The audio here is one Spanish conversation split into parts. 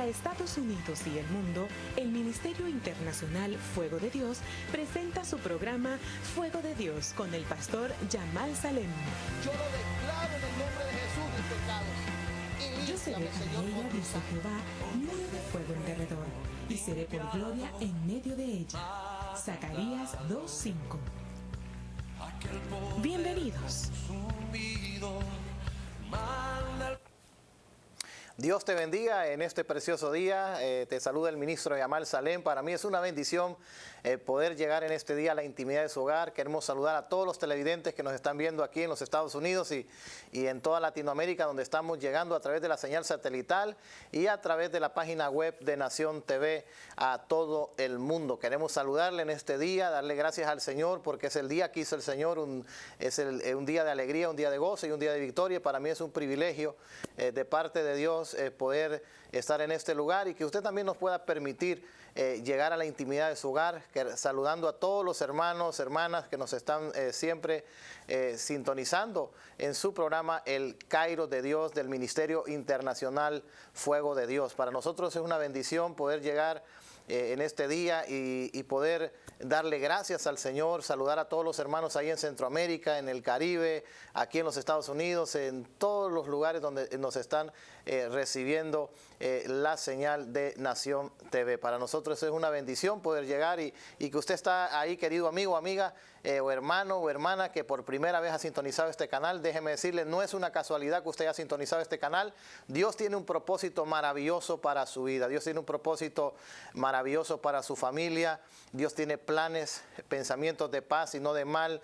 Para Estados Unidos y el mundo, el Ministerio Internacional Fuego de Dios presenta su programa Fuego de Dios con el pastor Yamal Salem. Yo lo declaro en el nombre de Jesús mis pecados. Yo seré para ella, dice Jehová, muro de fuego en derredor, y seré por gloria en medio de ella. Zacarías 2:5. Bienvenidos. Dios te bendiga en este precioso día. Te saluda el ministro Yamal Salem. Para mí es una bendición poder llegar en este día a la intimidad de su hogar. Queremos saludar a todos los televidentes que nos están viendo aquí en los Estados Unidos y en toda Latinoamérica, donde estamos llegando a través de la señal satelital y a través de la página web de Nación TV a todo el mundo. Queremos saludarle en este día, darle gracias al Señor porque es el día que hizo el Señor, un día de alegría, un día de gozo y un día de victoria. Para mí es un privilegio de parte de Dios poder estar en este lugar y que usted también nos pueda permitir llegar a la intimidad de su hogar, saludando a todos los hermanos, hermanas que nos están siempre sintonizando en su programa El Kairos de Dios del Ministerio Internacional Fuego de Dios. Para nosotros es una bendición poder llegar en este día y poder darle gracias al Señor, saludar a todos los hermanos ahí en Centroamérica, en el Caribe, aquí en los Estados Unidos, en todos los lugares donde nos están recibiendo la señal de Nación TV. Para nosotros es una bendición poder llegar y que usted está ahí, querido amigo, amiga, o hermano o hermana que por primera vez ha sintonizado este canal. Déjeme decirle, no es una casualidad que usted haya sintonizado este canal. Dios tiene un propósito maravilloso para su vida. Dios tiene un propósito maravilloso para su familia. Dios tiene planes, pensamientos de paz y no de mal.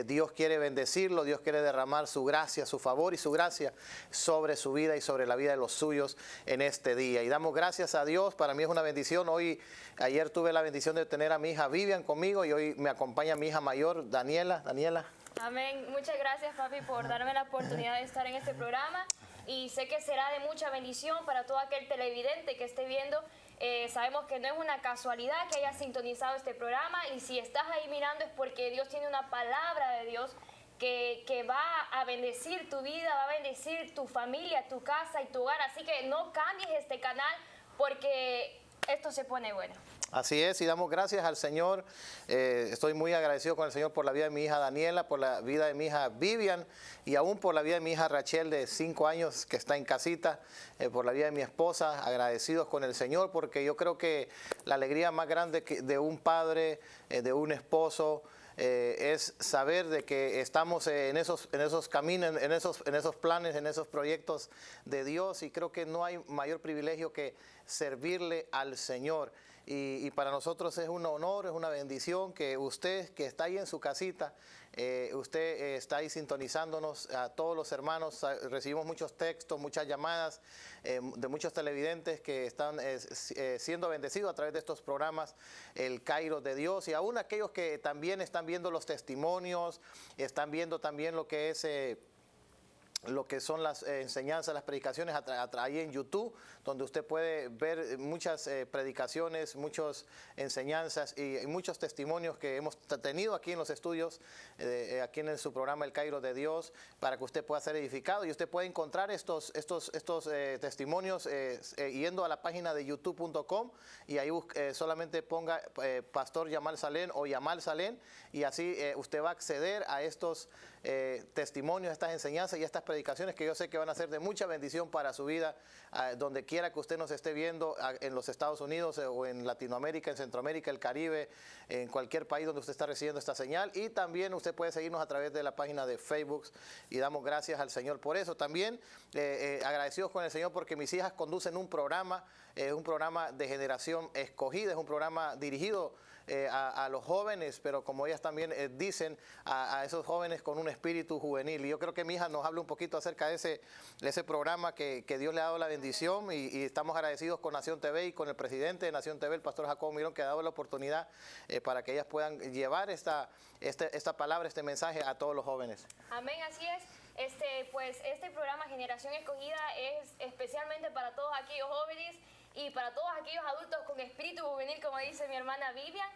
Dios quiere bendecirlo. Dios quiere derramar su gracia, su favor y su gracia sobre su vida y sobre la vida de los suyos en este día. Y damos gracias a Dios. Para mí es una bendición. Ayer tuve la bendición de tener a mi hija Vivian conmigo y hoy me acompaña mi hija mayor, Daniela. Amén. Muchas gracias, papi, por darme la oportunidad de estar en este programa. Y sé que será de mucha bendición para todo aquel televidente que esté viendo. Sabemos que no es una casualidad que hayas sintonizado este programa. Y si estás ahí mirando es porque Dios tiene una palabra de Dios que va a bendecir tu vida, va a bendecir tu familia, tu casa y tu hogar. Así que no cambies este canal porque esto se pone bueno. Así es, y damos gracias al Señor. Estoy muy agradecido con el Señor por la vida de mi hija Daniela, por la vida de mi hija Vivian y aún por la vida de mi hija Rachel de 5 años que está en casita, por la vida de mi esposa. Agradecidos con el Señor porque yo creo que la alegría más grande de un padre, de un esposo, es saber de que estamos en esos caminos, en esos planes, en esos proyectos de Dios, y creo que no hay mayor privilegio que servirle al Señor. Y para nosotros es un honor, es una bendición que usted que está ahí en su casita, usted está ahí sintonizándonos, a todos los hermanos. Recibimos muchos textos, muchas llamadas de muchos televidentes que están siendo bendecidos a través de estos programas, El Kairos de Dios, y aún aquellos que también están viendo los testimonios, están viendo también lo que son las enseñanzas, las predicaciones ahí en YouTube, donde usted puede ver muchas predicaciones, muchas enseñanzas y muchos testimonios que hemos tenido aquí en los estudios, aquí en su programa El Kairos de Dios, para que usted pueda ser edificado. Y usted puede encontrar estos testimonios yendo a la página de youtube.com y ahí solamente ponga Pastor Yamal Salem o Yamal Salem, y así usted va a acceder a estos testimonios, estas enseñanzas y estas predicaciones que yo sé que van a ser de mucha bendición para su vida, donde quiera que usted nos esté viendo, en los Estados Unidos o en Latinoamérica, en Centroamérica, el Caribe, en cualquier país donde usted está recibiendo esta señal. Y también usted puede seguirnos a través de la página de Facebook, y damos gracias al Señor por eso. También agradecidos con el Señor porque mis hijas conducen un programa de Generación Escogida. Es un programa dirigido a los jóvenes, pero como ellas también dicen, a esos jóvenes con un espíritu juvenil. Y yo creo que mi hija nos habla un poquito acerca de ese programa que Dios le ha dado la bendición, y estamos agradecidos con Nación TV y con el presidente de Nación TV, el pastor Jacobo Mirón, que ha dado la oportunidad para que ellas puedan llevar esta palabra, este mensaje a todos los jóvenes. Amén, así es. Pues este programa Generación Escogida es especialmente para todos aquellos jóvenes y para todos aquellos adultos con espíritu juvenil, como dice mi hermana Vivian.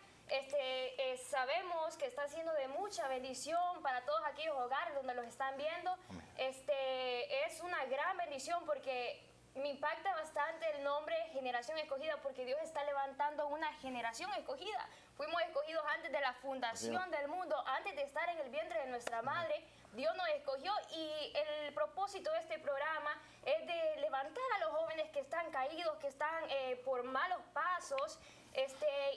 Sabemos que está siendo de mucha bendición para todos aquellos hogares donde los están viendo. Es una gran bendición porque me impacta bastante el nombre Generación Escogida, porque Dios está levantando una generación escogida. Fuimos escogidos antes de la fundación del mundo, antes de estar en el vientre de nuestra madre. Dios nos escogió y el propósito de este programa es de levantar a los jóvenes que están caídos, que están por malos pasos,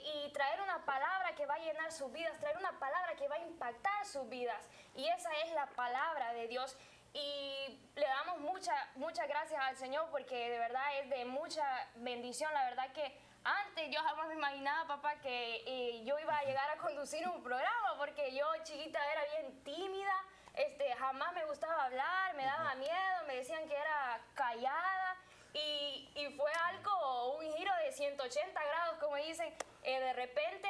y traer una palabra que va a llenar sus vidas, traer una palabra que va a impactar sus vidas. Y esa es la palabra de Dios. Y le damos muchas gracias al Señor, porque de verdad es de mucha bendición. La verdad que antes yo jamás me imaginaba, papá, que yo iba a llegar a conducir un programa, porque yo chiquita era bien tímida, jamás me gustaba hablar, me daba miedo, me decían que era callada. Y fue algo, un giro de 180 grados, como dicen. De repente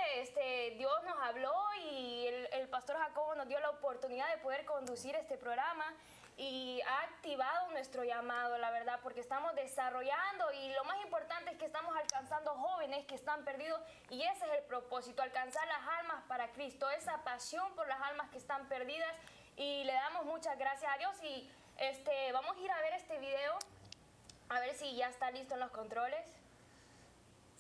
Dios nos habló y el pastor Jacobo nos dio la oportunidad de poder conducir este programa y ha activado nuestro llamado, la verdad, porque estamos desarrollando y lo más importante es que estamos alcanzando jóvenes que están perdidos, y ese es el propósito, alcanzar las almas para Cristo, esa pasión por las almas que están perdidas, y le damos muchas gracias a Dios. Y vamos a ir a ver este video. A ver si ya está listo en los controles.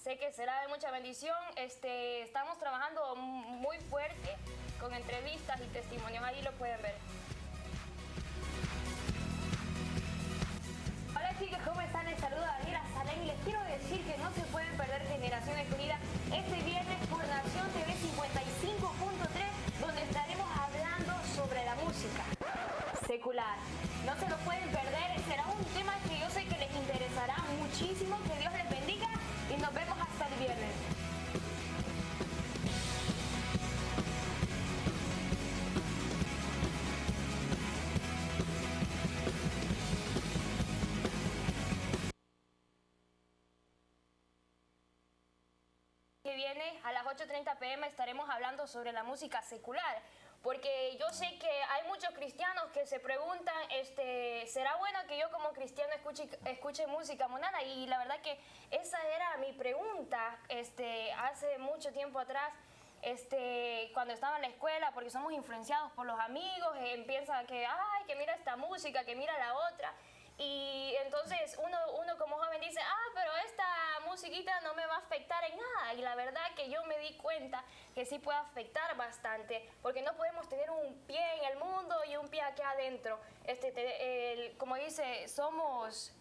Sé que será de mucha bendición. Estamos trabajando muy fuerte con entrevistas y testimonios. Ahí lo pueden ver. Hola chicos, ¿cómo están? Les saluda Daniela Salén y les quiero decir que no se pueden perder Generación Escogida este viernes por Nación TV 55.3, donde estaremos hablando sobre la música secular. No se lo pueden perder, será un tema que yo sé que les interesará muchísimo. Que Dios les bendiga y nos vemos hasta el viernes. Que viene a las 8:30 p.m. estaremos hablando sobre la música secular. Porque yo sé que hay muchos cristianos que se preguntan, ¿será bueno que yo como cristiano escuche música mundana? Y la verdad que esa era mi pregunta hace mucho tiempo atrás, cuando estaba en la escuela, porque somos influenciados por los amigos, piensan que, ay, que mira esta música, que mira la otra. Y entonces uno como joven dice, pero esta musiquita no me va a afectar en nada. Y la verdad que yo me di cuenta que sí puede afectar bastante, porque no podemos tener un pie en el mundo y un pie aquí adentro. Como dice, somos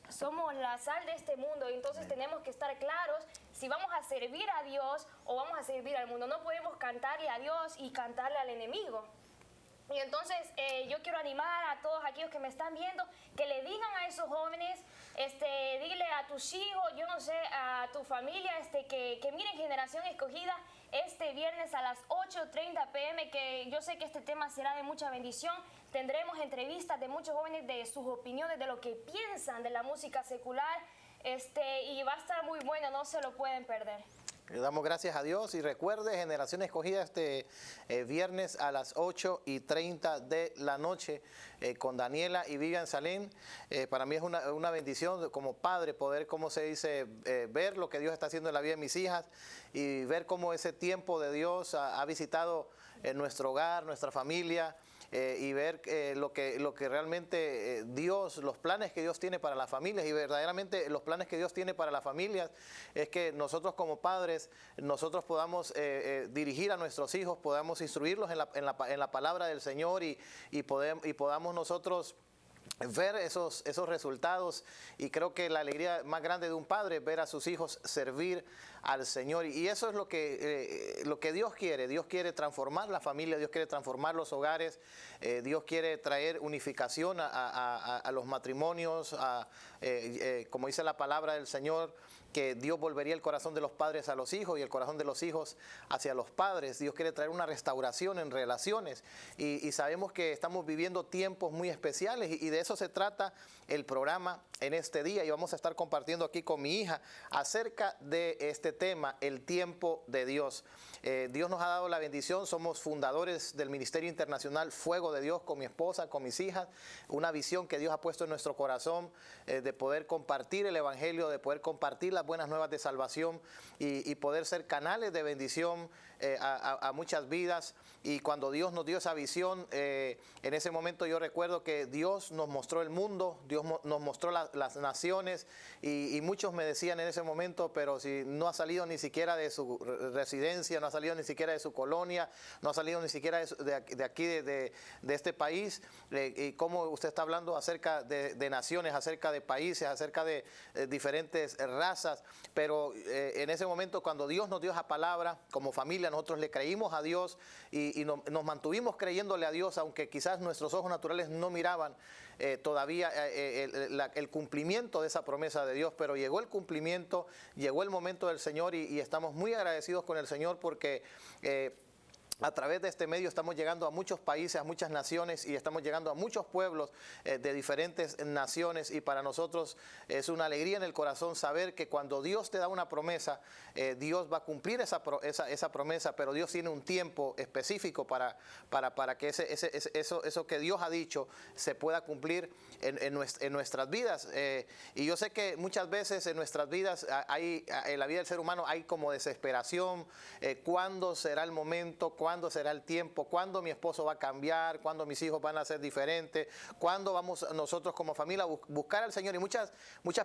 la sal de este mundo, y entonces tenemos que estar claros si vamos a servir a Dios o vamos a servir al mundo. No podemos cantarle a Dios y cantarle al enemigo. Y entonces yo quiero animar a todos aquellos que me están viendo, que le digan a esos jóvenes, dile a tus hijos, yo no sé, a tu familia, que miren Generación Escogida este viernes a las 8:30 p.m, que yo sé que este tema será de mucha bendición. Tendremos entrevistas de muchos jóvenes, de sus opiniones, de lo que piensan de la música secular, y va a estar muy bueno, no se lo pueden perder. Le damos gracias a Dios y recuerde, Generación Escogida viernes a las 8:30 de la noche con Daniela y Vivian Salén. Para mí es una bendición como padre poder, como se dice, ver lo que Dios está haciendo en la vida de mis hijas y ver cómo ese tiempo de Dios ha visitado nuestro hogar, nuestra familia. Y ver lo que realmente Dios, los planes que Dios tiene para las familias, y verdaderamente los planes que Dios tiene para las familias es que nosotros como padres, nosotros podamos dirigir a nuestros hijos, podamos instruirlos en la palabra del Señor y podamos nosotros ver esos resultados. Y creo que la alegría más grande de un padre es ver a sus hijos servir al Señor, y eso es lo que Dios quiere. Dios quiere transformar la familia, Dios quiere transformar los hogares, Dios quiere traer unificación a los matrimonios, como dice la palabra del Señor, que Dios volvería el corazón de los padres a los hijos y el corazón de los hijos hacia los padres. Dios quiere traer una restauración en relaciones, y sabemos que estamos viviendo tiempos muy especiales, y de eso se trata el programa en este día, y vamos a estar compartiendo aquí con mi hija acerca de este tema, el tiempo de Dios. Dios nos ha dado la bendición, somos fundadores del Ministerio Internacional Fuego de Dios con mi esposa, con mis hijas, una visión que Dios ha puesto en nuestro corazón de poder compartir el Evangelio, de poder compartir las buenas nuevas de salvación y poder ser canales de bendición a muchas vidas. y cuando Dios nos dio esa visión, en ese momento yo recuerdo que Dios nos mostró el mundo, Dios nos mostró las naciones, y muchos me decían en ese momento, pero si no ha salido ni siquiera de su residencia, no ha salido ni siquiera de su colonia, no ha salido ni siquiera de aquí, de este país, y cómo usted está hablando acerca de naciones, acerca de países, acerca de diferentes razas, pero en ese momento cuando Dios nos dio esa palabra, como familia nosotros le creímos a Dios y nos mantuvimos creyéndole a Dios, aunque quizás nuestros ojos naturales no miraban todavía el cumplimiento de esa promesa de Dios, pero llegó el cumplimiento, llegó el momento del Señor y estamos muy agradecidos con el Señor porque a través de este medio estamos llegando a muchos países, a muchas naciones y estamos llegando a muchos pueblos de diferentes naciones, y para nosotros es una alegría en el corazón saber que cuando Dios te da una promesa, Dios va a cumplir esa promesa, pero Dios tiene un tiempo específico para que eso que Dios ha dicho se pueda cumplir en nuestras vidas. Y yo sé que muchas veces en nuestras vidas, en la vida del ser humano hay como desesperación. ¿Cuándo será el momento? ¿Cuándo será el tiempo? ¿Cuándo mi esposo va a cambiar? ¿Cuándo mis hijos van a ser diferentes? ¿Cuándo vamos nosotros como familia a buscar al Señor? Y muchas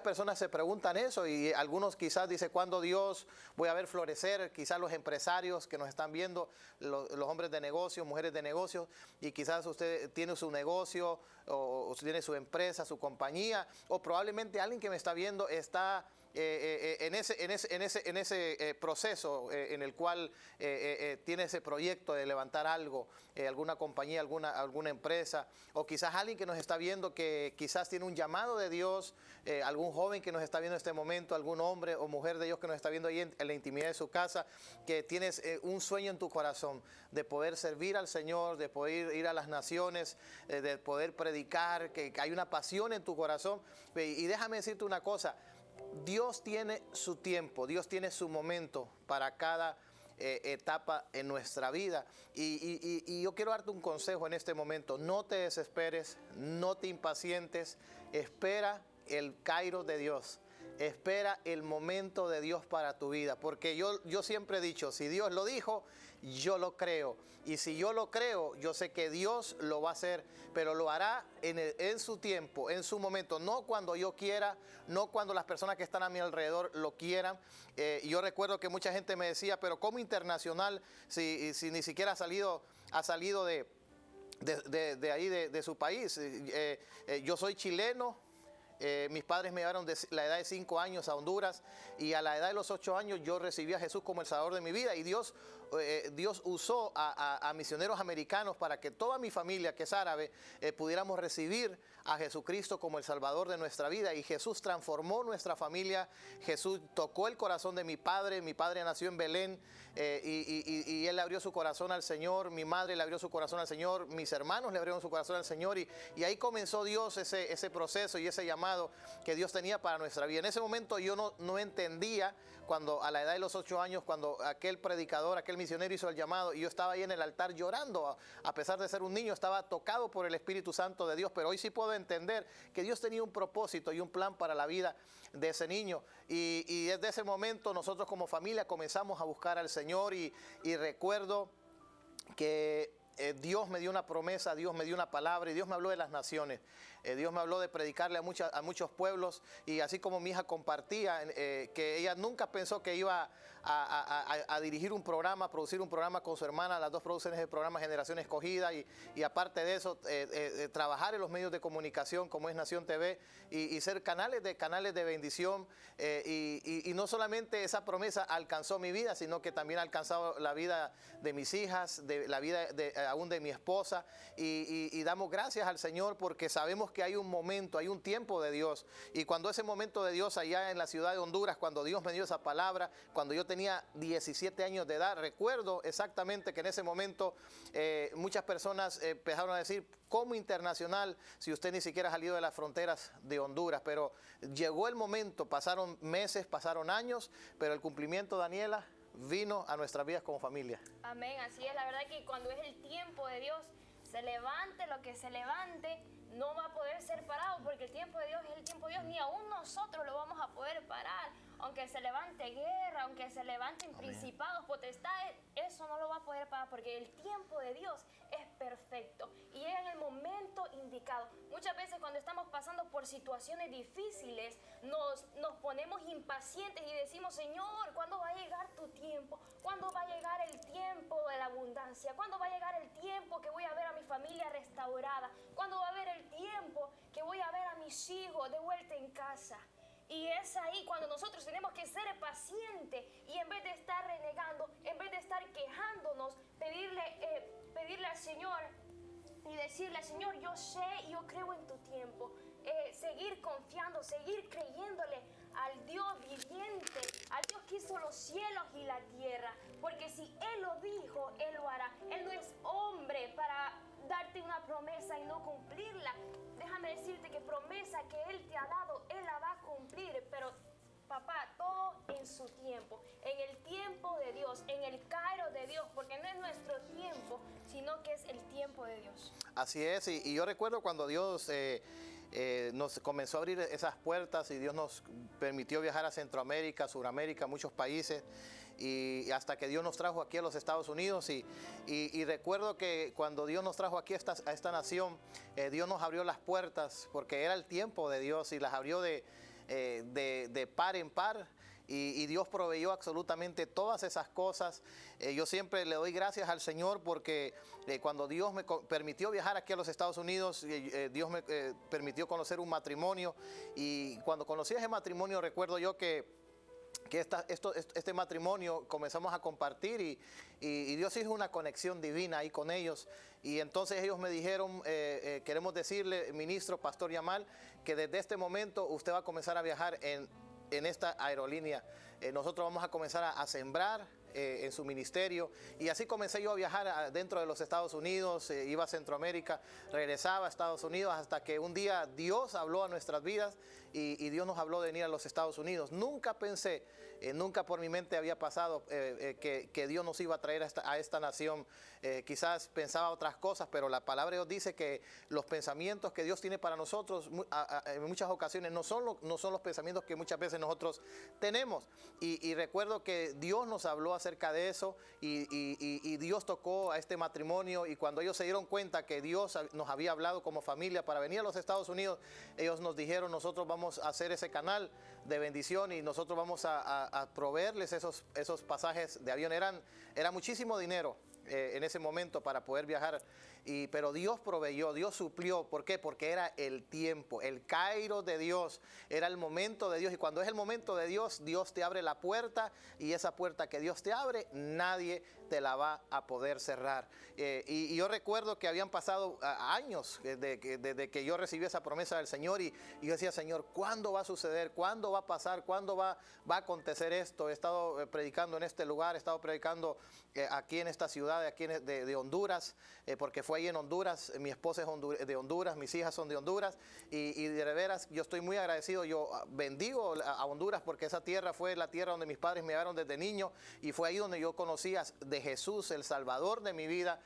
personas se preguntan eso, y algunos quizás dicen, ¿cuándo Dios voy a ver florecer? Quizás los empresarios que nos están viendo, los hombres de negocio, mujeres de negocio, y quizás usted tiene su negocio o tiene su empresa, su compañía, o probablemente alguien que me está viendo está en ese proceso en el cual tiene ese proyecto de levantar algo, alguna compañía, alguna empresa, o quizás alguien que nos está viendo que quizás tiene un llamado de Dios, algún joven que nos está viendo en este momento, algún hombre o mujer de Dios que nos está viendo ahí en la intimidad de su casa, que tienes un sueño en tu corazón de poder servir al Señor, de poder ir a las naciones, de poder predicar, que hay una pasión en tu corazón. Y déjame decirte una cosa, Dios tiene su tiempo, Dios tiene su momento para cada etapa en nuestra vida, y yo quiero darte un consejo en este momento: no te desesperes, no te impacientes, espera el kairos de Dios, espera el momento de Dios para tu vida, porque yo siempre he dicho, si Dios lo dijo, yo lo creo, y si yo lo creo, yo sé que Dios lo va a hacer, pero lo hará en su tiempo, en su momento, no cuando yo quiera, no cuando las personas que están a mi alrededor lo quieran. Yo recuerdo que mucha gente me decía, pero ¿cómo internacional si ni siquiera ha salido de ahí, de su país? Yo soy chileno. Mis padres me llevaron de la edad de 5 años a Honduras, y a la edad de los 8 años yo recibí a Jesús como el Salvador de mi vida, y Dios usó a misioneros americanos para que toda mi familia, que es árabe, pudiéramos recibir a Jesucristo como el Salvador de nuestra vida, y Jesús transformó nuestra familia. Jesús tocó el corazón de mi padre nació en Belén, y él le abrió su corazón al Señor, mi madre le abrió su corazón al Señor, mis hermanos le abrieron su corazón al Señor, y ahí comenzó Dios ese proceso y ese llamado que Dios tenía para nuestra vida. En ese momento yo no entendía, cuando a la edad de los 8 años, cuando aquel predicador, aquel misionero hizo el llamado, y yo estaba ahí en el altar llorando, a pesar de ser un niño, estaba tocado por el Espíritu Santo de Dios, pero hoy sí puedo entender que Dios tenía un propósito y un plan para la vida de ese niño, y desde ese momento nosotros como familia comenzamos a buscar al Señor, y recuerdo que Dios me dio una promesa, Dios me dio una palabra, y Dios me habló de las naciones. Dios me habló de predicarle a muchos pueblos, y así como mi hija compartía, que ella nunca pensó que iba a dirigir un programa, a producir un programa con su hermana. Las dos producen el programa Generación Escogida, y aparte de eso, trabajar en los medios de comunicación como es Nación TV, y ser canales de bendición, y no solamente esa promesa alcanzó mi vida, sino que también ha alcanzado la vida de mis hijas, de la vida aún de mi esposa, y damos gracias al Señor porque sabemos que hay un momento, hay un tiempo de Dios, y cuando ese momento de Dios allá en la ciudad de Honduras, cuando Dios me dio esa palabra, cuando yo tenía 17 años de edad, recuerdo exactamente que en ese momento muchas personas empezaron a decir, ¿cómo internacional si usted ni siquiera ha salido de las fronteras de Honduras? Pero llegó el momento, pasaron meses, pasaron años, pero el cumplimiento, Daniela, vino a nuestras vidas como familia. Amén, así es. La verdad que cuando es el tiempo de Dios, se levante lo que se levante, no va a poder ser parado, porque el tiempo de Dios es el tiempo de Dios, ni aún nosotros lo vamos a poder parar. Aunque se levante guerra, aunque se levanten principados, potestades, eso no lo va a poder parar porque el tiempo de Dios es perfecto y llega en el momento indicado. Muchas veces cuando estamos pasando por situaciones difíciles, nos ponemos impacientes y decimos, Señor, ¿cuándo va a llegar tu tiempo? ¿Cuándo va a llegar el tiempo de la abundancia? ¿Cuándo va a llegar el tiempo que voy a ver a mi familia restaurada? ¿Cuándo va a haber el tiempo que voy a ver a mis hijos de vuelta en casa? Y es ahí cuando nosotros tenemos que ser pacientes y en vez de estar renegando, en vez de estar quejándonos, pedirle al Señor y decirle, Señor, yo sé y yo creo en tu tiempo. Seguir confiando, seguir creyéndole al Dios viviente, al Dios que hizo los cielos y la tierra. Porque si Él lo dijo, Él lo hará. Él no es hombre para darte una promesa y no cumplirla. Déjame decirte que promesa que Él te ha dado, Él la va a cumplir. Pero papá, todo en su tiempo, en el tiempo de Dios, en el Cairo de Dios, porque no es nuestro tiempo, sino que es el tiempo de Dios. Así es, y yo recuerdo cuando Dios nos comenzó a abrir esas puertas y Dios nos permitió viajar a Centroamérica, Suramérica, muchos países, y hasta que Dios nos trajo aquí a los Estados Unidos. Y recuerdo que cuando Dios nos trajo aquí a esta nación, Dios nos abrió las puertas porque era el tiempo de Dios y las abrió de par en par. Y Dios proveyó absolutamente todas esas cosas. Yo siempre le doy gracias al Señor porque cuando Dios me permitió viajar aquí a los Estados Unidos, Dios me permitió conocer un matrimonio. Y cuando conocí ese matrimonio, recuerdo yo que este matrimonio comenzamos a compartir y Dios hizo una conexión divina ahí con ellos. Y entonces ellos me dijeron, queremos decirle, ministro, pastor Yamal, que desde este momento usted va a comenzar a viajar en esta aerolínea. Nosotros vamos a comenzar a sembrar en su ministerio. Y así comencé yo a viajar dentro de los Estados Unidos, iba a Centroamérica, regresaba a Estados Unidos, hasta que un día Dios habló a nuestras vidas y Dios nos habló de venir a los Estados Unidos. Nunca pensé, nunca por mi mente había pasado que Dios nos iba a traer a esta nación. Quizás pensaba otras cosas, pero la palabra de Dios dice que los pensamientos que Dios tiene para nosotros en muchas ocasiones no son los pensamientos que muchas veces nosotros tenemos. Y recuerdo que Dios nos habló acerca de eso y Dios tocó a este matrimonio, y cuando ellos se dieron cuenta que Dios nos había hablado como familia para venir a los Estados Unidos, ellos nos dijeron, nosotros vamos a hacer ese canal de bendición y nosotros vamos a proveerles esos pasajes de avión. Era muchísimo dinero en ese momento para poder viajar, pero Dios proveyó, Dios suplió. ¿Por qué? Porque era el tiempo, el Cairo de Dios, era el momento de Dios, y cuando es el momento de Dios, Dios te abre la puerta, y esa puerta que Dios te abre, nadie te la va a poder cerrar. Y yo recuerdo que habían pasado años desde que yo recibí esa promesa del Señor, y yo decía, Señor, ¿cuándo va a suceder? ¿Cuándo va a pasar? ¿Cuándo va a acontecer esto? He estado predicando en este lugar, he estado predicando aquí en esta ciudad, aquí de Honduras, porque fue ahí en Honduras. Mi esposa es de Honduras, mis hijas son de Honduras, y de veras yo estoy muy agradecido. Yo bendigo a Honduras porque esa tierra fue la tierra donde mis padres me llevaron desde niño, y fue ahí donde yo conocí de Jesús, el Salvador de mi vida,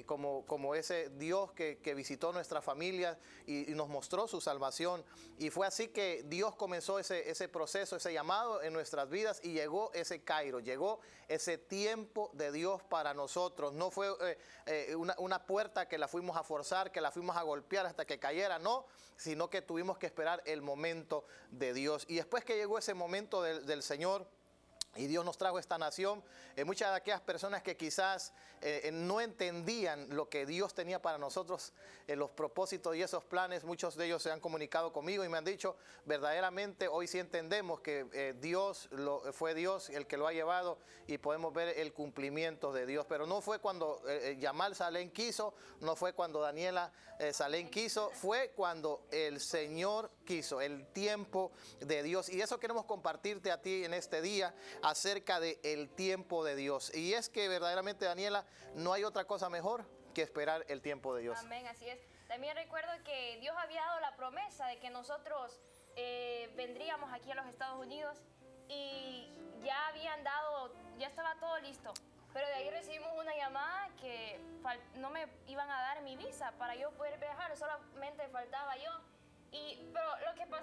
como ese Dios que visitó nuestra familia y nos mostró su salvación. Y fue así que Dios comenzó ese proceso, ese llamado en nuestras vidas, y llegó ese Cairo, llegó ese tiempo de Dios para nosotros. No fue una puerta que la fuimos a forzar, que la fuimos a golpear hasta que cayera, no, sino que tuvimos que esperar el momento de Dios. Y después que llegó ese momento del Señor, y Dios nos trajo esta nación, muchas de aquellas personas que quizás no entendían lo que Dios tenía para nosotros, los propósitos y esos planes, muchos de ellos se han comunicado conmigo y me han dicho, verdaderamente hoy sí entendemos que fue Dios el que lo ha llevado, y podemos ver el cumplimiento de Dios. Pero no fue cuando Yamal Salén quiso, no fue cuando Daniela Salén quiso, fue cuando el Señor quiso, el tiempo de Dios. Y eso queremos compartirte a ti en este día, acerca del tiempo de Dios. Y es que verdaderamente, Daniela, no hay otra cosa mejor que esperar el tiempo de Dios. Amén, así es. También recuerdo que Dios había dado la promesa de que nosotros vendríamos aquí a los Estados Unidos, y ya estaba todo listo. Pero de ahí recibimos una llamada que no me iban a dar mi visa para yo poder viajar, solamente faltaba yo. Pero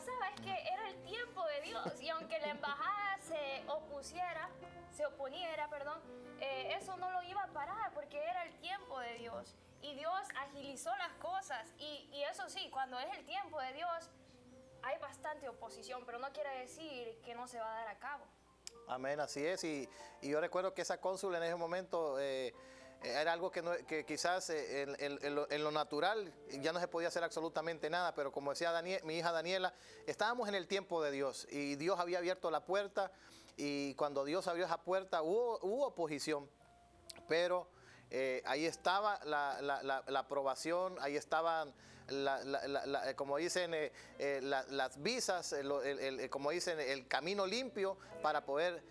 pasaba es que era el tiempo de Dios y aunque la embajada se oponiera, eso no lo iba a parar porque era el tiempo de Dios y Dios agilizó las cosas y eso sí, cuando es el tiempo de Dios hay bastante oposición, pero no quiere decir que no se va a dar a cabo. Amén, así es. Y yo recuerdo que esa cónsul en ese momento era algo que quizás en lo natural ya no se podía hacer absolutamente nada, pero como decía mi hija Daniela, estábamos en el tiempo de Dios y Dios había abierto la puerta y cuando Dios abrió esa puerta hubo oposición, pero ahí estaba la aprobación, ahí estaban, como dicen, las visas, como dicen, el camino limpio para poder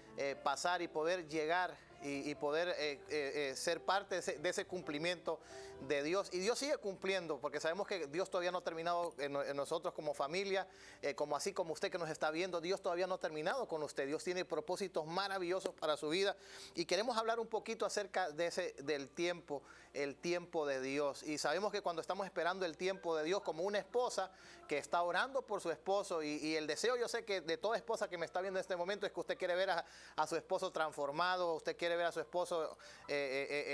pasar y poder llegar y poder ser parte de ese cumplimiento de Dios. Y Dios sigue cumpliendo, porque sabemos que Dios todavía no ha terminado en nosotros como familia, así como usted que nos está viendo, Dios todavía no ha terminado con usted. Dios tiene propósitos maravillosos para su vida y queremos hablar un poquito acerca del tiempo, el tiempo de Dios. Y sabemos que cuando estamos esperando el tiempo de Dios, como una esposa que está orando por su esposo, y el deseo, yo sé que de toda esposa que me está viendo en este momento, es que usted quiere ver a su esposo transformado, usted quiere ver a su esposo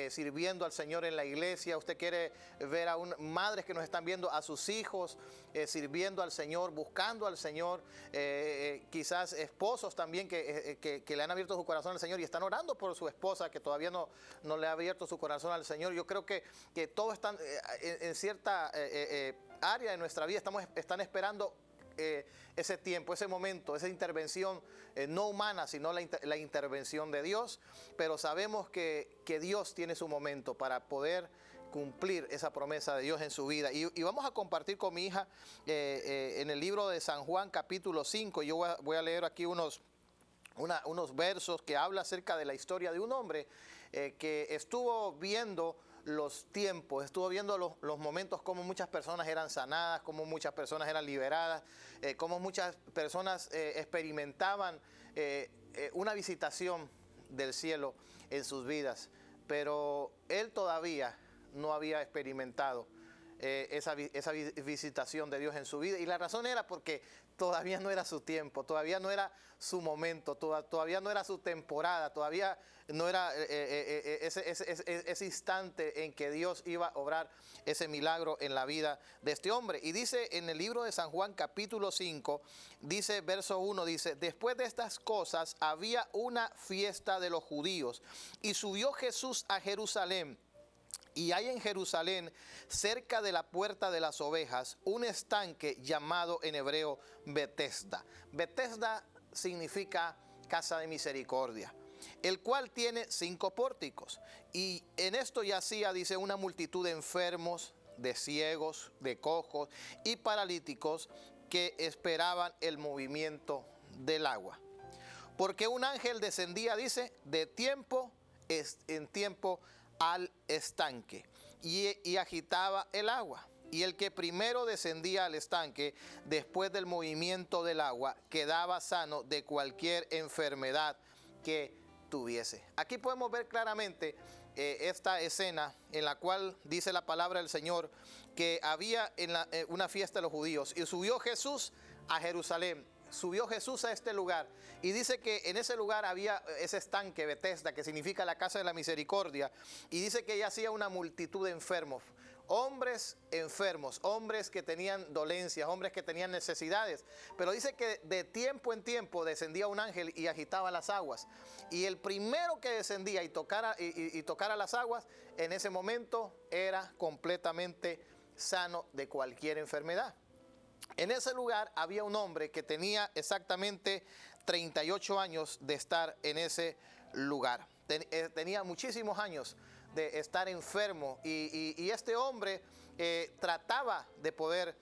sirviendo al Señor en la iglesia, usted quiere ver a madres que nos están viendo, a sus hijos sirviendo al Señor, buscando al Señor, quizás esposos también que le han abierto su corazón al Señor y están orando por su esposa que todavía no le ha abierto su corazón al Señor. Yo creo que todos están en cierta área de nuestra vida, están esperando ese tiempo, ese momento, esa intervención no humana, sino la intervención de Dios. Pero sabemos que Dios tiene su momento para poder cumplir esa promesa de Dios en su vida. Y vamos a compartir con mi hija en el libro de San Juan capítulo 5. Yo voy a leer aquí unos versos que habla acerca de la historia de un hombre que estuvo viendo los tiempos, estuvo viendo los momentos, cómo muchas personas eran sanadas, cómo muchas personas eran liberadas, cómo muchas personas experimentaban una visitación del cielo en sus vidas, pero él todavía no había experimentado esa visitación de Dios en su vida, y la razón era porque todavía no era su tiempo, todavía no era su momento, todavía no era su temporada, todavía no era ese instante en que Dios iba a obrar ese milagro en la vida de este hombre. Y dice en el libro de San Juan capítulo 5, dice verso 1, dice: después de estas cosas había una fiesta de los judíos y subió Jesús a Jerusalén. Y hay en Jerusalén, cerca de la puerta de las ovejas, un estanque llamado en hebreo Betesda. Betesda significa casa de misericordia, el cual tiene 5 pórticos. Y en esto yacía, dice, una multitud de enfermos, de ciegos, de cojos y paralíticos que esperaban el movimiento del agua. Porque un ángel descendía, dice, de tiempo en tiempo al estanque y agitaba el agua. Y el que primero descendía al estanque después del movimiento del agua quedaba sano de cualquier enfermedad que tuviese. Aquí podemos ver claramente esta escena en la cual dice la palabra del Señor que había una fiesta de los judíos y subió Jesús a Jerusalén. Subió Jesús a este lugar y dice que en ese lugar había ese estanque Betesda, que significa la casa de la misericordia, y dice que hacía una multitud de enfermos, hombres enfermos, hombres que tenían dolencias, hombres que tenían necesidades, pero dice que de tiempo en tiempo descendía un ángel y agitaba las aguas, y el primero que descendía y tocara las aguas, en ese momento era completamente sano de cualquier enfermedad. En ese lugar había un hombre que tenía exactamente 38 años de estar en ese lugar. Tenía muchísimos años de estar enfermo y este hombre trataba de poder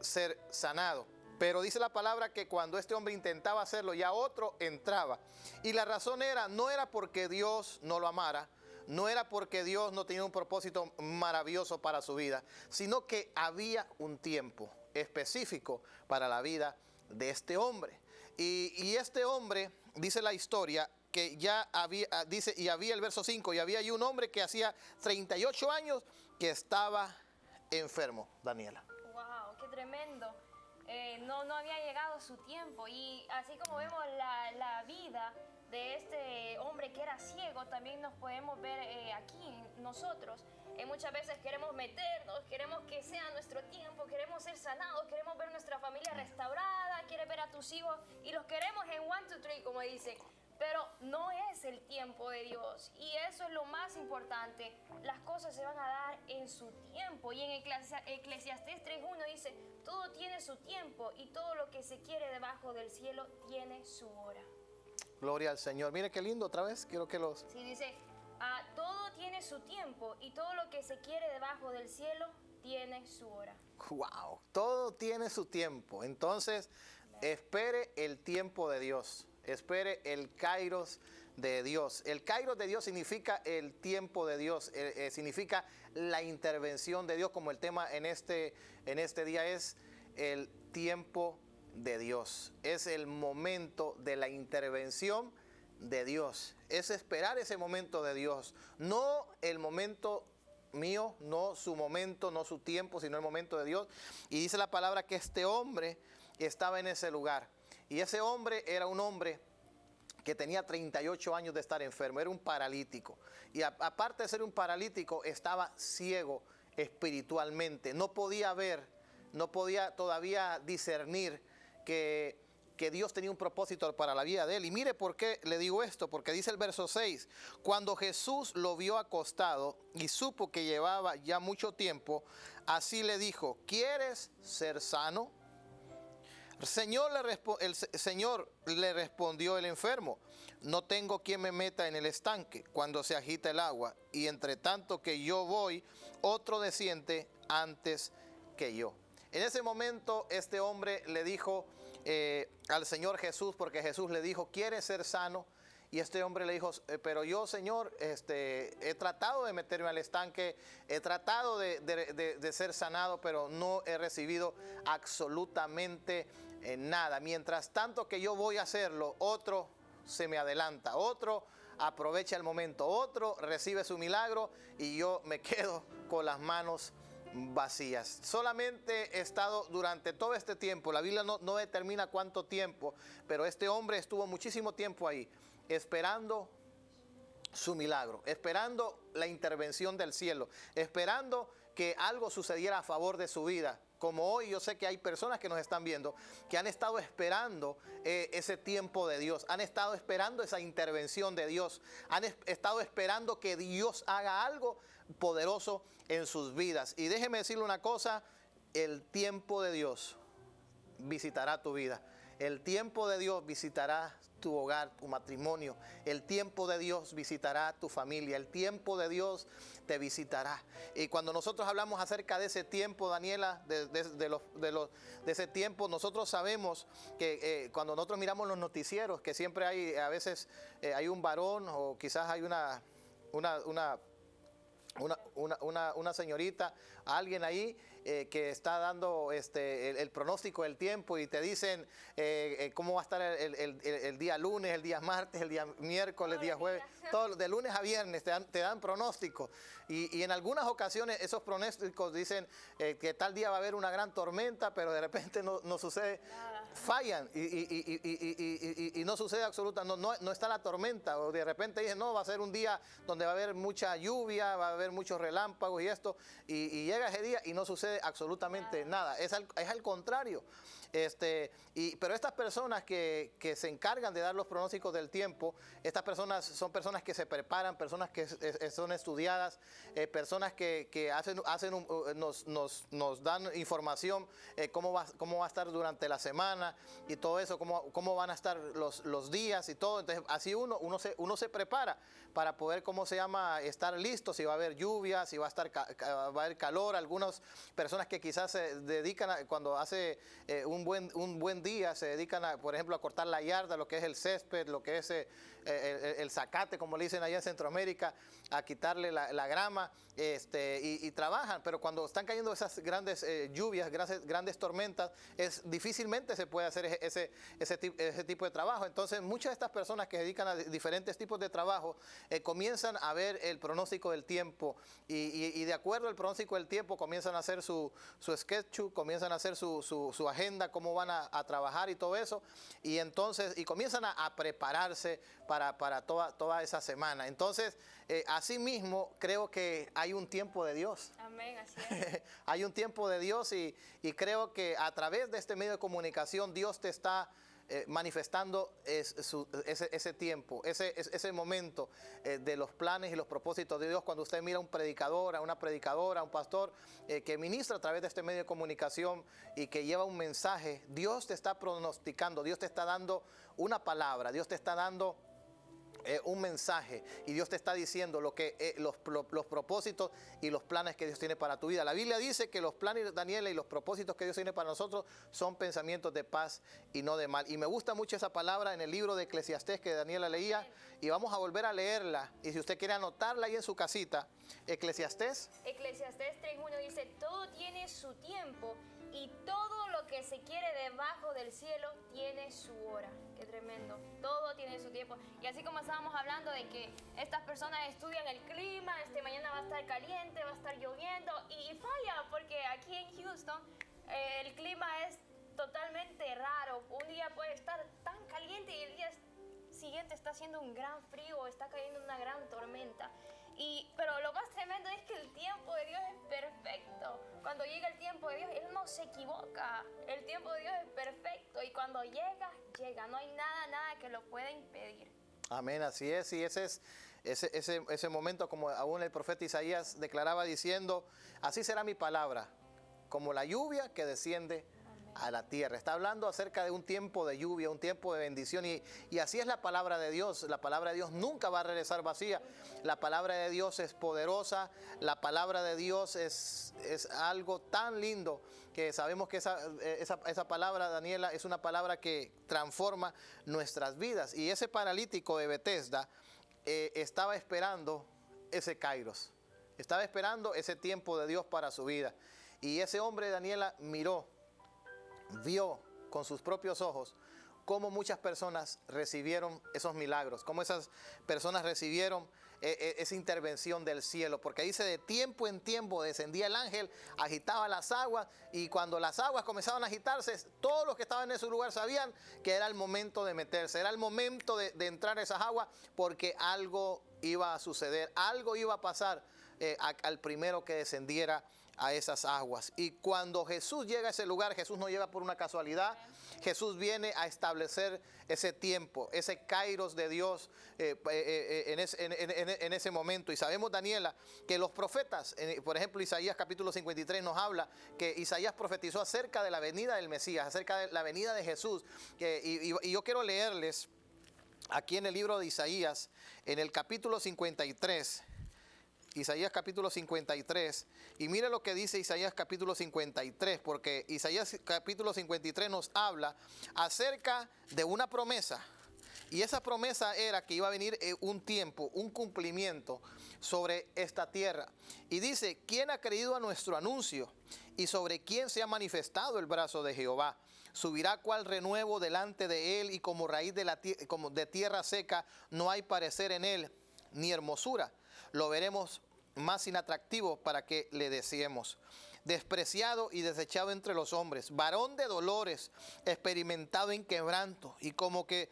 ser sanado. Pero dice la palabra que cuando este hombre intentaba hacerlo, ya otro entraba. Y la razón no era porque Dios no lo amara, no era porque Dios no tenía un propósito maravilloso para su vida, sino que había un tiempo específico para la vida de este hombre. Y este hombre, dice la historia, que ya había, dice, y había el verso 5, y había ahí un hombre que hacía 38 años que estaba enfermo. Daniela. Wow, qué tremendo. no había llegado su tiempo. Y así como vemos la vida de este hombre que era ciego, también nos podemos ver aquí nosotros. Muchas veces queremos meternos, queremos que sea nuestro tiempo, queremos ser sanados, queremos ver nuestra familia restaurada, quieres ver a tus hijos y los queremos en 1, 2, 3, como dicen. Pero no es el tiempo de Dios, y eso es lo más importante. Las cosas se van a dar en su tiempo. Y en Eclesiastés 3:1 dice: todo tiene su tiempo y todo lo que se quiere debajo del cielo tiene su hora. Gloria al Señor. Mire qué lindo, otra vez quiero que los... Sí, dice, todo tiene su tiempo y todo lo que se quiere debajo del cielo tiene su hora. Wow, todo tiene su tiempo. Entonces, espere el tiempo de Dios. Espere el kairos de Dios. El kairos de Dios significa el tiempo de Dios, significa la intervención de Dios, como el tema en este día es el tiempo de Dios. Es el momento de la intervención de Dios. Es esperar ese momento de Dios, no el momento mío, no su momento, no su tiempo, sino el momento de Dios. Y dice la palabra que este hombre estaba en ese lugar. Y ese hombre era un hombre que tenía 38 años de estar enfermo, era un paralítico. Y aparte de ser un paralítico, estaba ciego espiritualmente. No podía ver, no podía todavía discernir que Dios tenía un propósito para la vida de él. Y mire por qué le digo esto, porque dice el verso 6, cuando Jesús lo vio acostado y supo que llevaba ya mucho tiempo, así le dijo: ¿quieres ser sano? El Señor le respondió el enfermo: no tengo quien me meta en el estanque cuando se agita el agua, y entre tanto que yo voy, otro desciende antes que yo. En ese momento este hombre le dijo al Señor Jesús, porque Jesús le dijo: ¿quieres ser sano? Y este hombre le dijo: pero yo, Señor, he tratado de meterme al estanque, he tratado de ser sanado, pero no he recibido absolutamente nada. Mientras tanto que yo voy a hacerlo, otro se me adelanta, otro aprovecha el momento, otro recibe su milagro y yo me quedo con las manos vacías. Solamente he estado durante todo este tiempo, la Biblia no determina cuánto tiempo, pero este hombre estuvo muchísimo tiempo ahí, esperando su milagro, esperando la intervención del cielo, esperando que algo sucediera a favor de su vida. Como hoy yo sé que hay personas que nos están viendo que han estado esperando ese tiempo de Dios, han estado esperando esa intervención de Dios, han estado esperando que Dios haga algo poderoso en sus vidas. Y déjeme decirle una cosa: el tiempo de Dios visitará tu vida. El tiempo de Dios visitará tu hogar, tu matrimonio. El tiempo de Dios visitará tu familia. El tiempo de Dios te visitará. Y cuando nosotros hablamos acerca de ese tiempo, Daniela, de ese tiempo, nosotros sabemos que cuando nosotros miramos los noticieros, que siempre hay, a veces hay un varón o quizás hay una señorita, alguien ahí que está dando el pronóstico del tiempo, y te dicen cómo va a estar el día lunes, el día martes, el día miércoles, el día jueves, todo, de lunes a viernes te dan pronósticos. Y en algunas ocasiones esos pronósticos dicen que tal día va a haber una gran tormenta, pero de repente no sucede, fallan y no sucede absolutamente, no está la tormenta, o de repente dicen no, va a ser un día donde va a haber mucha lluvia, va a haber muchos relámpagos y esto, y llega ese día y no sucede absolutamente nada. Es al contrario. Pero estas personas que se encargan de dar los pronósticos del tiempo, estas personas son personas que se preparan, personas que son estudiadas, personas que nos dan información, cómo va a estar durante la semana y todo eso, cómo van a estar los días y todo. Entonces así uno se prepara para poder, estar listo, si va a haber lluvia, si va a haber calor. Algunas personas que quizás se dedican cuando hace un buen día, se dedican por ejemplo, a cortar la yarda, lo que es el césped, lo que es el zacate, como le dicen allá en Centroamérica, a quitarle la grama, y trabajan. Pero cuando están cayendo esas grandes lluvias, grandes tormentas, difícilmente se puede hacer ese tipo de trabajo. Entonces muchas de estas personas que se dedican a diferentes tipos de trabajo comienzan a ver el pronóstico del tiempo, y de acuerdo al pronóstico del tiempo comienzan a hacer su sketch, comienzan a hacer su agenda, cómo van a trabajar y todo eso. Y entonces, y comienzan a prepararse para toda esa semana. Entonces, asimismo, creo que hay un tiempo de Dios. Amén, así es. Hay un tiempo de Dios y creo que a través de este medio de comunicación Dios te está manifestando ese tiempo, ese momento de los planes y los propósitos de Dios. Cuando usted mira a un predicador, a una predicadora, a un pastor que ministra a través de este medio de comunicación y que lleva un mensaje, Dios te está pronosticando, Dios te está dando una palabra, Dios te está dando un mensaje y Dios te está diciendo los propósitos y los planes que Dios tiene para tu vida. La Biblia dice que los planes de Daniela y los propósitos que Dios tiene para nosotros son pensamientos de paz y no de mal. Y me gusta mucho esa palabra en el libro de Eclesiastés que Daniela leía, y vamos a volver a leerla. Y si usted quiere anotarla ahí en su casita, Eclesiastés 3:1 dice, todo tiene su tiempo y todo lo que se quiere debajo del cielo tiene su hora. Qué tremendo. Todo tiene su tiempo. Y así como estábamos hablando de que estas personas estudian el clima, mañana va a estar caliente, va a estar lloviendo, y falla, porque aquí en Houston el clima es totalmente raro. Un día puede estar tan caliente y el día siguiente está haciendo un gran frío, está cayendo una gran tormenta. Pero lo más tremendo es que el tiempo de Dios es perfecto. Cuando llega el tiempo de Dios, Él no se equivoca. El tiempo de Dios es perfecto y cuando llega, llega. No hay nada que lo pueda impedir. Amén, así es. Y ese es ese momento, como aún el profeta Isaías declaraba diciendo, así será mi palabra, como la lluvia que desciende a la tierra. Está hablando acerca de un tiempo de lluvia, un tiempo de bendición, y así es la palabra de Dios. La palabra de Dios nunca va a regresar vacía. La palabra de Dios es poderosa. La palabra de Dios es algo tan lindo que sabemos que esa palabra, Daniela, es una palabra que transforma nuestras vidas. Y ese paralítico de Betesda estaba esperando ese kairos, estaba esperando ese tiempo de Dios para su vida. Y ese hombre, Daniela, vio con sus propios ojos cómo muchas personas recibieron esos milagros, cómo esas personas recibieron esa intervención del cielo, porque dice, de tiempo en tiempo descendía el ángel, agitaba las aguas, y cuando las aguas comenzaban a agitarse, todos los que estaban en ese lugar sabían que era el momento de meterse, era el momento de entrar a esas aguas, porque algo iba a suceder, algo iba a pasar al primero que descendiera a esas aguas. Y cuando Jesús llega a ese lugar, Jesús no llega por una casualidad. Jesús viene a establecer ese tiempo, ese kairos de Dios en ese momento. Y sabemos, Daniela, que los profetas, por ejemplo, Isaías capítulo 53 nos habla que Isaías profetizó acerca de la venida del Mesías, acerca de la venida de Jesús. Y yo quiero leerles aquí en el libro de Isaías, en el capítulo 53, Isaías capítulo 53, y mire lo que dice Isaías capítulo 53, porque Isaías capítulo 53 nos habla acerca de una promesa, y esa promesa era que iba a venir un tiempo, un cumplimiento sobre esta tierra. Y dice, ¿quién ha creído a nuestro anuncio? ¿Y sobre quién se ha manifestado el brazo de Jehová? Subirá cual renuevo delante de él, y como raíz como de tierra seca, no hay parecer en él, ni hermosura. Lo veremos más inatractivo para que le deseemos. Despreciado y desechado entre los hombres, varón de dolores, experimentado en quebranto, y como que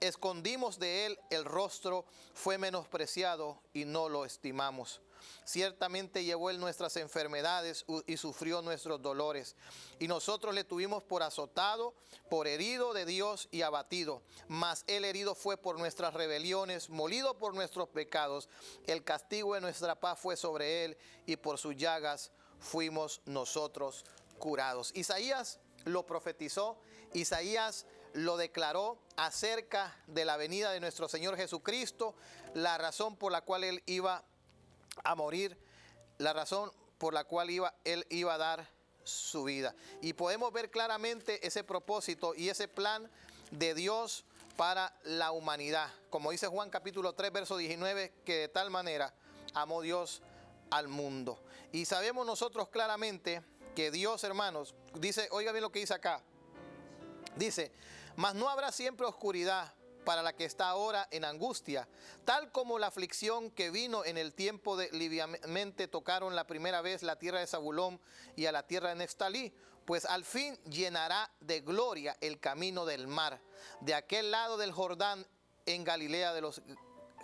escondimos de él el rostro, fue menospreciado y no lo estimamos. Ciertamente llevó él nuestras enfermedades y sufrió nuestros dolores. Y nosotros le tuvimos por azotado, por herido de Dios y abatido. Mas él herido fue por nuestras rebeliones, molido por nuestros pecados. El castigo de nuestra paz fue sobre él, y por sus llagas fuimos nosotros curados. Isaías lo profetizó, Isaías lo declaró acerca de la venida de nuestro Señor Jesucristo, la razón por la cual él iba a morir, la razón por la cual él iba a dar su vida. Y podemos ver claramente ese propósito y ese plan de Dios para la humanidad. Como dice Juan capítulo 3, verso 19, que de tal manera amó Dios al mundo. Y sabemos nosotros claramente que Dios, hermanos, dice, oiga bien lo que dice acá. Dice, mas no habrá siempre oscuridad para la que está ahora en angustia, tal como la aflicción que vino en el tiempo de liviamente tocaron la primera vez la tierra de Zabulón y a la tierra de Neftalí, pues al fin llenará de gloria el camino del mar, de aquel lado del Jordán, en Galilea de los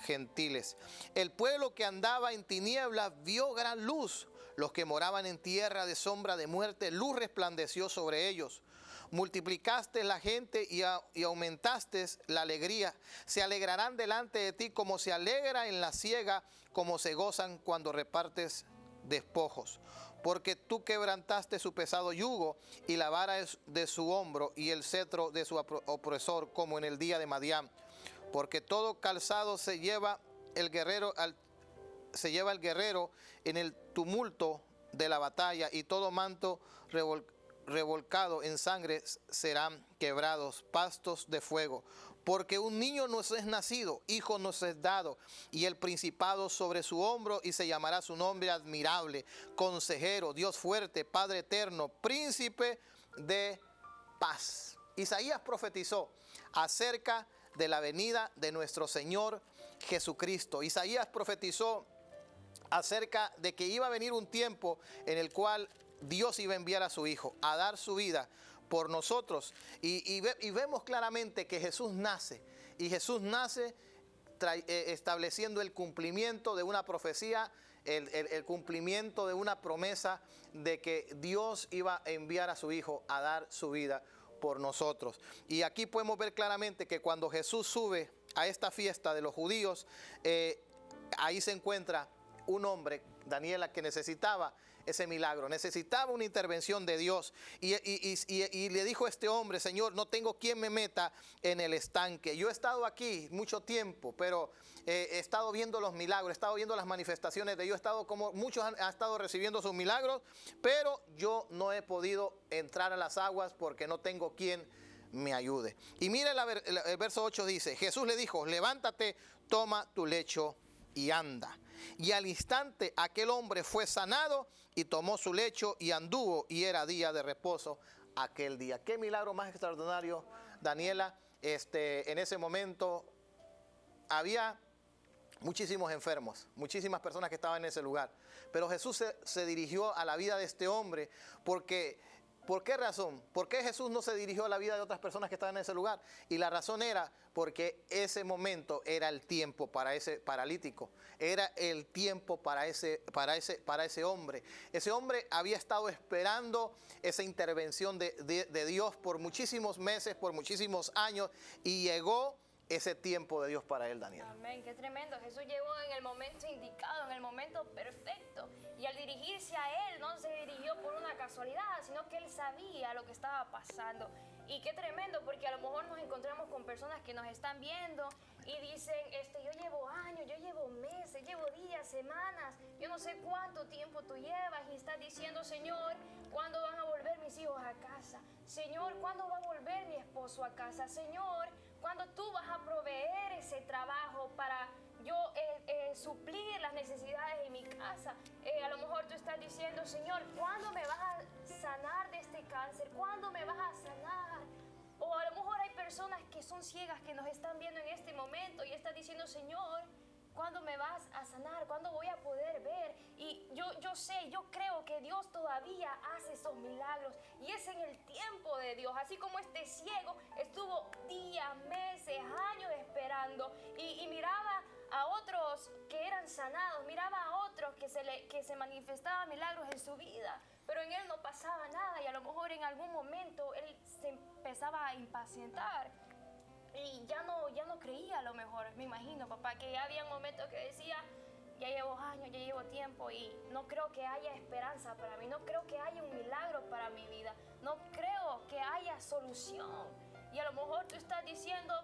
gentiles. El pueblo que andaba en tinieblas vio gran luz. Los que moraban en tierra de sombra de muerte, luz resplandeció sobre ellos. Multiplicaste la gente y aumentaste la alegría. Se alegrarán delante de ti como se alegra en la siega, como se gozan cuando repartes despojos. Porque tú quebrantaste su pesado yugo y la vara de su hombro y el cetro de su opresor, como en el día de Madián. Porque todo calzado se lleva el guerrero en el tumulto de la batalla, y todo manto revolcado en sangre serán quebrados, pastos de fuego. Porque un niño nos es nacido, hijo nos es dado, y el principado sobre su hombro, y se llamará su nombre admirable, consejero, Dios fuerte, Padre eterno, príncipe de paz. Isaías profetizó acerca de la venida de nuestro Señor Jesucristo. Isaías profetizó acerca de que iba a venir un tiempo en el cual Dios iba a enviar a su Hijo a dar su vida por nosotros. Y vemos claramente que Jesús nace. Y Jesús nace estableciendo el cumplimiento de una profecía, el cumplimiento de una promesa de que Dios iba a enviar a su Hijo a dar su vida por nosotros. Y aquí podemos ver claramente que cuando Jesús sube a esta fiesta de los judíos, ahí se encuentra un hombre, Daniela, que necesitaba ese milagro, necesitaba una intervención de Dios, y le dijo a este hombre: Señor, no tengo quien me meta en el estanque. Yo he estado aquí mucho tiempo, pero he estado viendo los milagros, he estado viendo las manifestaciones de Dios, he estado como muchos han estado recibiendo sus milagros, pero yo no he podido entrar a las aguas porque no tengo quien me ayude. Y mire el verso 8 dice: Jesús le dijo: levántate, toma tu lecho y anda. Y al instante aquel hombre fue sanado y tomó su lecho y anduvo, y era día de reposo aquel día. Qué milagro más extraordinario, Daniela. En ese momento había muchísimos enfermos, muchísimas personas que estaban en ese lugar, pero Jesús se dirigió a la vida de este hombre porque... ¿Por qué razón? ¿Por qué Jesús no se dirigió a la vida de otras personas que estaban en ese lugar? Y la razón era porque ese momento era el tiempo para ese paralítico. Era el tiempo para ese hombre. Ese hombre había estado esperando esa intervención de Dios por muchísimos meses, por muchísimos años, y llegó ese tiempo de Dios para él, Daniel. Amén, qué tremendo. Jesús llegó en el momento indicado, en el momento perfecto. Y al dirigirse a él, no se dirigió por una casualidad, sino que él sabía lo que estaba pasando. Y qué tremendo, porque a lo mejor nos encontramos con personas que nos están viendo y dicen, yo llevo años, yo llevo meses, llevo días, semanas, yo no sé cuánto tiempo tú llevas, y estás diciendo: Señor, ¿cuándo van a volver mis hijos a casa? Señor, ¿cuándo va a volver mi esposo a casa? Señor, ¿cuándo tú vas a proveer ese trabajo para yo suplir las necesidades de mi casa? A lo mejor tú estás diciendo: Señor, ¿cuándo me vas a sanar de este cáncer? ¿Cuándo me vas a sanar? O a lo mejor hay personas que son ciegas que nos están viendo en este momento y están diciendo: Señor, ¿cuándo me vas a sanar? ¿Cuándo voy a poder ver? Y yo creo que Dios todavía hace esos milagros, y es en el tiempo de Dios. Así como este ciego estuvo días, meses, años esperando y miraba a otros que eran sanados, miraba a otros que se manifestaban milagros en su vida, pero en él no pasaba nada, y a lo mejor en algún momento él se empezaba a impacientar. Y ya no creía, a lo mejor, me imagino, papá, que ya había momentos que decía: ya llevo años, ya llevo tiempo y no creo que haya esperanza para mí, no creo que haya un milagro para mi vida, no creo que haya solución. Y a lo mejor tú estás diciendo: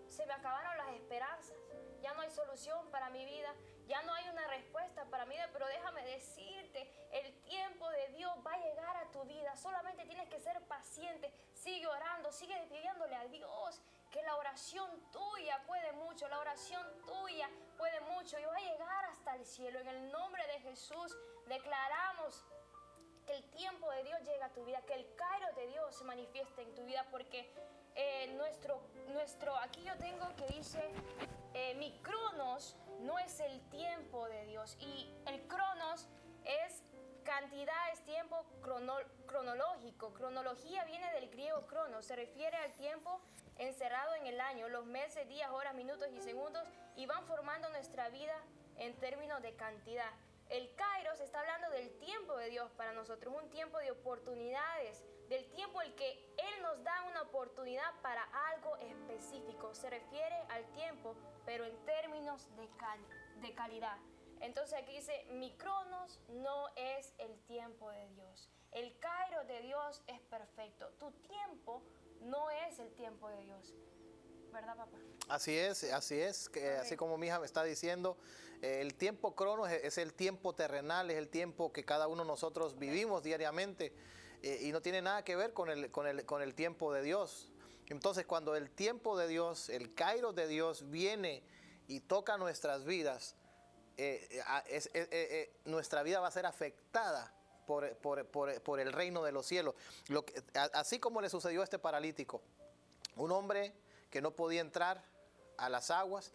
se me acabaron las esperanzas, ya no hay solución para mi vida, ya no hay una respuesta para mi vida. Pero déjame decirte, el tiempo de Dios va a llegar a tu vida. Solamente tienes que ser paciente, sigue orando, sigue pidiéndole a Dios, que la oración tuya puede mucho, la oración tuya puede mucho y va a llegar hasta el cielo. En el nombre de Jesús declaramos que el tiempo de Dios llega a tu vida, que el Kairos de Dios se manifieste en tu vida, porque aquí yo tengo que dice, mi cronos no es el tiempo de Dios, y el cronos es cantidad es tiempo cronológico. Cronología viene del griego crono, se refiere al tiempo encerrado en el año, los meses, días, horas, minutos y segundos, y van formando nuestra vida en términos de cantidad. El Kairos está hablando del tiempo de Dios para nosotros, un tiempo de oportunidades, del tiempo en el que Él nos da una oportunidad para algo específico. Se refiere al tiempo, pero en términos de calidad. Entonces aquí dice, mi cronos no es el tiempo de Dios. El Kairos de Dios es perfecto. Tu tiempo no es el tiempo de Dios. ¿Verdad, papá? Así es, que así como mi hija me está diciendo, el tiempo cronos es el tiempo terrenal, es el tiempo que cada uno de nosotros vivimos diariamente y no tiene nada que ver con el tiempo de Dios. Entonces, cuando el tiempo de Dios, el Kairos de Dios viene y toca nuestras vidas, nuestra vida va a ser afectada por el reino de los cielos. Así como le sucedió a este paralítico, un hombre que no podía entrar a las aguas,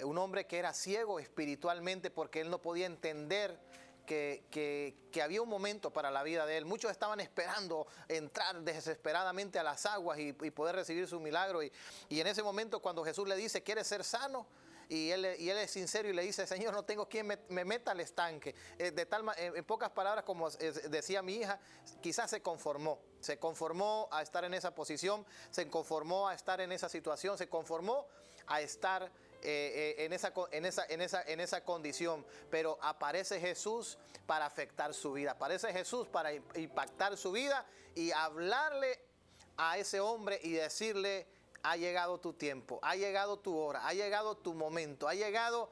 un hombre que era ciego espiritualmente porque él no podía entender que había un momento para la vida de él. Muchos estaban esperando entrar desesperadamente a las aguas y poder recibir su milagro. Y en ese momento, cuando Jesús le dice, ¿quieres ser sano? Y él es sincero y le dice, Señor, no tengo quien me meta al estanque. En pocas palabras, como decía mi hija, quizás se conformó a estar en esa posición, se conformó a estar en esa situación, se conformó a estar en esa condición. Pero aparece Jesús para afectar su vida, aparece Jesús para impactar su vida y hablarle a ese hombre y decirle, ha llegado tu tiempo, ha llegado tu hora, ha llegado tu momento, ha llegado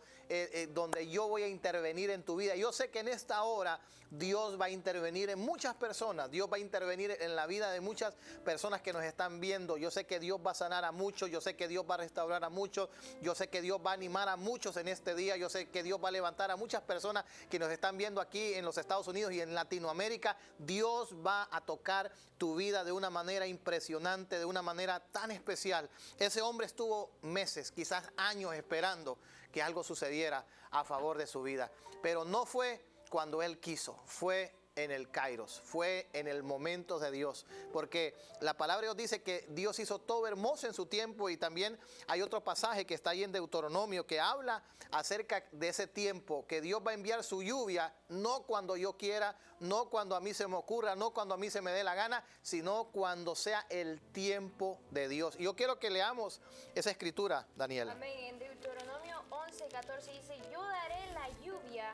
donde yo voy a intervenir en tu vida. Yo sé que en esta hora Dios va a intervenir en muchas personas, Dios va a intervenir en la vida de muchas personas que nos están viendo. Yo sé que Dios va a sanar a muchos, yo sé que Dios va a restaurar a muchos, yo sé que Dios va a animar a muchos en este día, yo sé que Dios va a levantar a muchas personas que nos están viendo aquí en los Estados Unidos y en Latinoamérica. Dios va a tocar tu vida de una manera impresionante, de una manera tan especial. Ese hombre estuvo meses, quizás años esperando que algo sucediera a favor de su vida. Pero no fue cuando él quiso, fue en el Kairos, fue en el momento de Dios. Porque la palabra de Dios dice que Dios hizo todo hermoso en su tiempo, y también hay otro pasaje que está ahí en Deuteronomio que habla acerca de ese tiempo, que Dios va a enviar su lluvia, no cuando yo quiera, no cuando a mí se me ocurra, no cuando a mí se me dé la gana, sino cuando sea el tiempo de Dios. Y yo quiero que leamos esa escritura, Daniela. Amén. En Deuteronomio 11:14 dice, yo daré la lluvia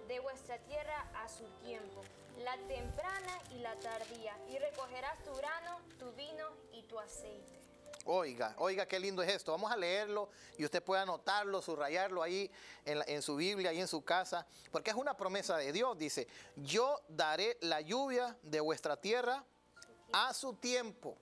de vuestra tierra a su tiempo, la temprana y la tardía, y recogerás tu grano, tu vino y tu aceite. Oiga qué lindo es esto. Vamos a leerlo y usted puede anotarlo, subrayarlo ahí en su Biblia, ahí en su casa, porque es una promesa de Dios. Dice, yo daré la lluvia de vuestra tierra a su tiempo.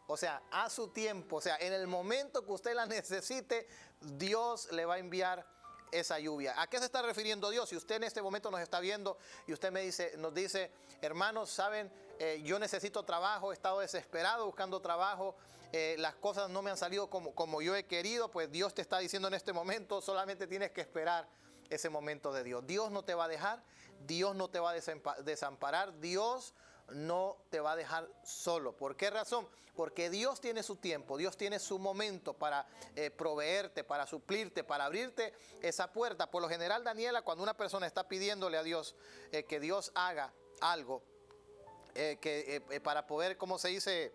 O sea, a su tiempo. O sea, en el momento que usted la necesite, Dios le va a enviar esa lluvia. ¿A qué se está refiriendo Dios? Si usted en este momento nos está viendo y usted nos dice, hermanos, saben, yo necesito trabajo, he estado desesperado buscando trabajo, las cosas no me han salido como yo he querido, pues Dios te está diciendo en este momento, solamente tienes que esperar ese momento de Dios. Dios no te va a dejar, Dios no te va a desamparar, Dios no te va a dejar solo. ¿Por qué razón? Porque Dios tiene su tiempo, Dios tiene su momento para proveerte, para suplirte, para abrirte esa puerta. Por lo general, Daniela, cuando una persona está pidiéndole a Dios que Dios haga algo, para poder, ¿cómo se dice?,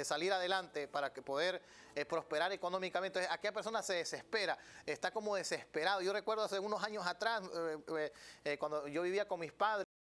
salir adelante, para que poder prosperar económicamente. Entonces, aquella persona se desespera, está como desesperado. Yo recuerdo hace unos años atrás, cuando yo vivía con mis padres,